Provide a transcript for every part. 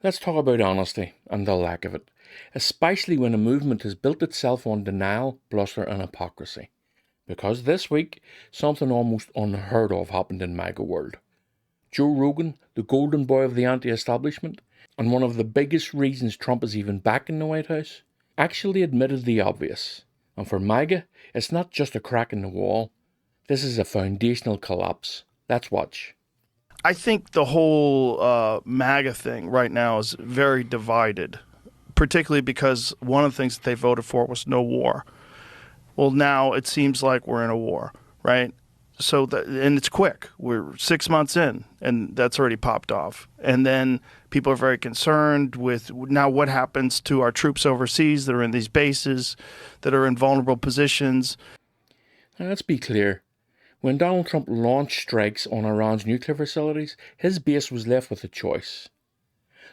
Let's talk about honesty and the lack of it, especially when a movement has built itself on denial, bluster, and hypocrisy. Because this week, something almost unheard of happened in MAGA world. Joe Rogan, the golden boy of the anti-establishment, and one of the biggest reasons Trump is even back in the White House, actually admitted the obvious. And for MAGA, it's not just a crack in the wall. This is a foundational collapse. Let's watch. I think the whole MAGA thing right now is very divided, particularly because one of the things that they voted for was no war. Well, now it seems like we're in a war, right? And it's quick. We're 6 months in, and that's already popped off. And then people are very concerned with now what happens to our troops overseas that are in these bases, that are in vulnerable positions. Now, let's be clear. When Donald Trump launched strikes on Iran's nuclear facilities, his base was left with a choice.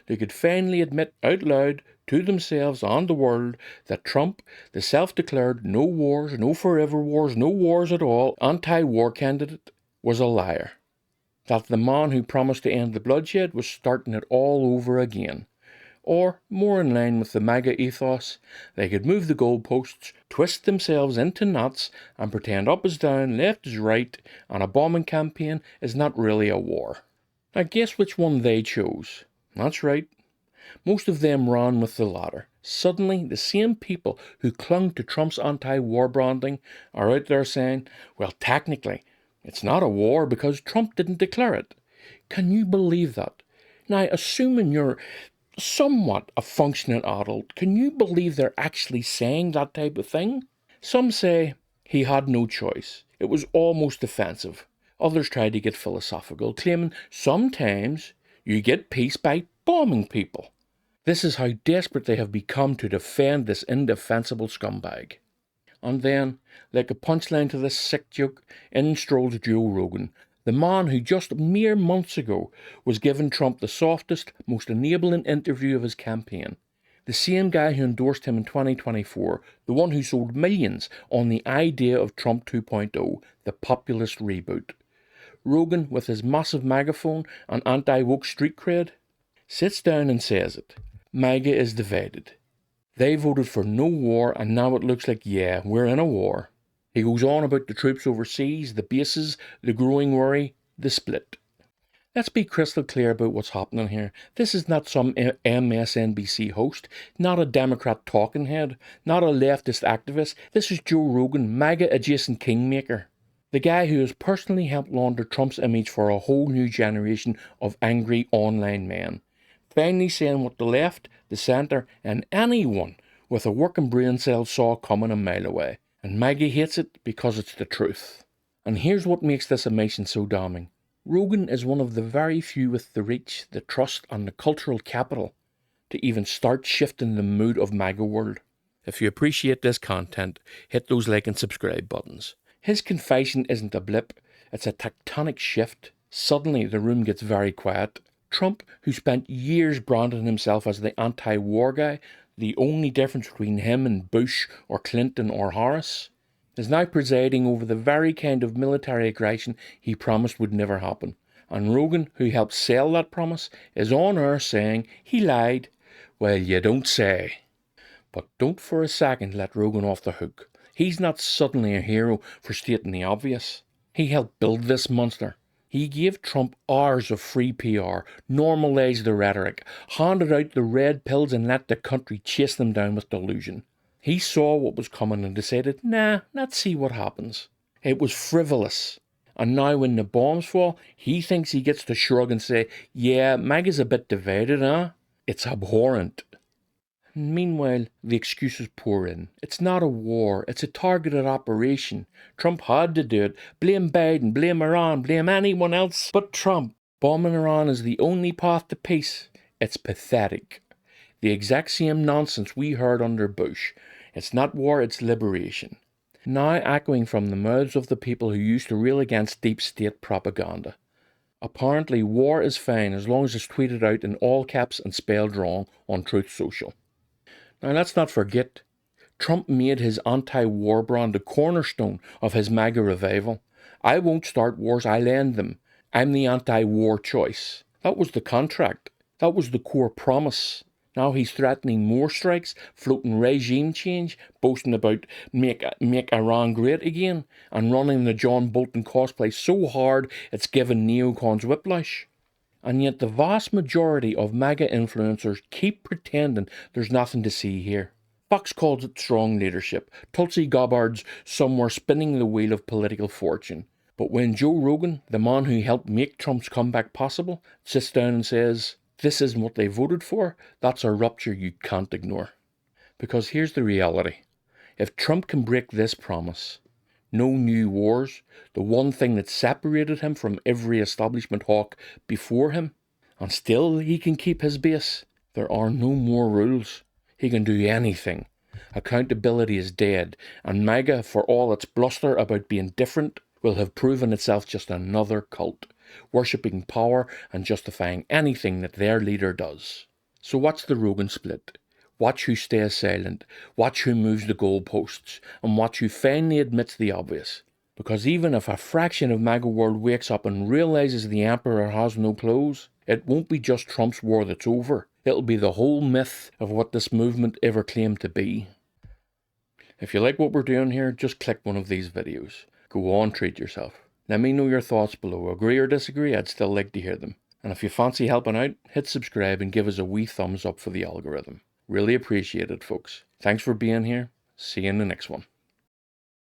They could finally admit out loud to themselves and the world that Trump, the self-declared no wars, no forever wars, no wars at all anti-war candidate, was a liar. That the man who promised to end the bloodshed was starting it all over again. Or, more in line with the MAGA ethos, they could move the goalposts, twist themselves into knots, and pretend up is down, left is right, and a bombing campaign is not really a war. Now guess which one they chose? That's right. Most of them ran with the latter. Suddenly, the same people who clung to Trump's anti-war branding are out there saying, well, technically, it's not a war because Trump didn't declare it. Can you believe that? Now, assuming you're somewhat a functioning adult, can you believe they're actually saying that type of thing? Some say he had no choice. It was almost offensive. Others tried to get philosophical, claiming sometimes you get peace by bombing people. This is how desperate they have become to defend this indefensible scumbag. And then, like a punchline to this sick joke, in strolls Joe Rogan, the man who just mere months ago was giving Trump the softest, most enabling interview of his campaign. The same guy who endorsed him in 2024, the one who sold millions on the idea of Trump 2.0, the populist reboot. Rogan, with his massive megaphone and anti-woke street cred, sits down and says it. MAGA is divided. They voted for no war, and now it looks like, yeah, we're in a war. He goes on about the troops overseas, the bases, the growing worry, the split. Let's be crystal clear about what's happening here. This is not some MSNBC host, not a Democrat talking head, not a leftist activist. This is Joe Rogan, MAGA adjacent kingmaker. The guy who has personally helped launder Trump's image for a whole new generation of angry online men. Finally saying what the left, the centre, and anyone with a working brain cell saw coming a mile away. And MAGA hates it because it's the truth. And here's what makes this admission so damning. Rogan is one of the very few with the reach, the trust, and the cultural capital to even start shifting the mood of MAGA world. If you appreciate this content, hit those like and subscribe buttons. His confession isn't a blip, it's a tectonic shift. Suddenly the room gets very quiet. Trump, who spent years branding himself as the anti-war guy, the only difference between him and Bush or Clinton or Harris, is now presiding over the very kind of military aggression he promised would never happen. And Rogan, who helped sell that promise, is on air saying he lied. Well, you don't say. But don't for a second let Rogan off the hook. He's not suddenly a hero for stating the obvious. He helped build this monster. He gave Trump hours of free PR, normalised the rhetoric, handed out the red pills and let the country chase them down with delusion. He saw what was coming and decided, nah, let's see what happens. It was frivolous. And now when the bombs fall, he thinks he gets to shrug and say, yeah, MAGA's a bit divided, huh? It's abhorrent. Meanwhile, the excuses pour in. It's not a war, it's a targeted operation. Trump had to do it. Blame Biden, blame Iran, blame anyone else but Trump. Bombing Iran is the only path to peace. It's pathetic. The exact same nonsense we heard under Bush. It's not war, it's liberation. Now echoing from the mouths of the people who used to rail against deep state propaganda. Apparently, war is fine as long as it's tweeted out in all caps and spelled wrong on Truth Social. Now let's not forget, Trump made his anti-war brand the cornerstone of his MAGA revival. I won't start wars, I'll end them. I'm the anti-war choice. That was the contract. That was the core promise. Now he's threatening more strikes, floating regime change, boasting about make Iran great again, and running the John Bolton cosplay so hard it's given neocons whiplash. And yet the vast majority of MAGA influencers keep pretending there's nothing to see here. Fox calls it strong leadership, Tulsi Gabbard's somewhere spinning the wheel of political fortune. But when Joe Rogan, the man who helped make Trump's comeback possible, sits down and says, this isn't what they voted for, that's a rupture you can't ignore. Because here's the reality. If Trump can break this promise, no new wars, the one thing that separated him from every establishment hawk before him, and still he can keep his base, there are no more rules. He can do anything. Accountability is dead, and MAGA, for all its bluster about being different, will have proven itself just another cult, worshipping power and justifying anything that their leader does. So watch the Rogan split. Watch who stays silent, watch who moves the goalposts, and watch who finally admits the obvious. Because even if a fraction of MAGA world wakes up and realises the emperor has no clothes, it won't be just Trump's war that's over. It'll be the whole myth of what this movement ever claimed to be. If you like what we're doing here, just click one of these videos. Go on, treat yourself. Let me know your thoughts below. Agree or disagree, I'd still like to hear them. And if you fancy helping out, hit subscribe and give us a wee thumbs up for the algorithm. Really appreciate it, folks. Thanks for being here. See you in the next one.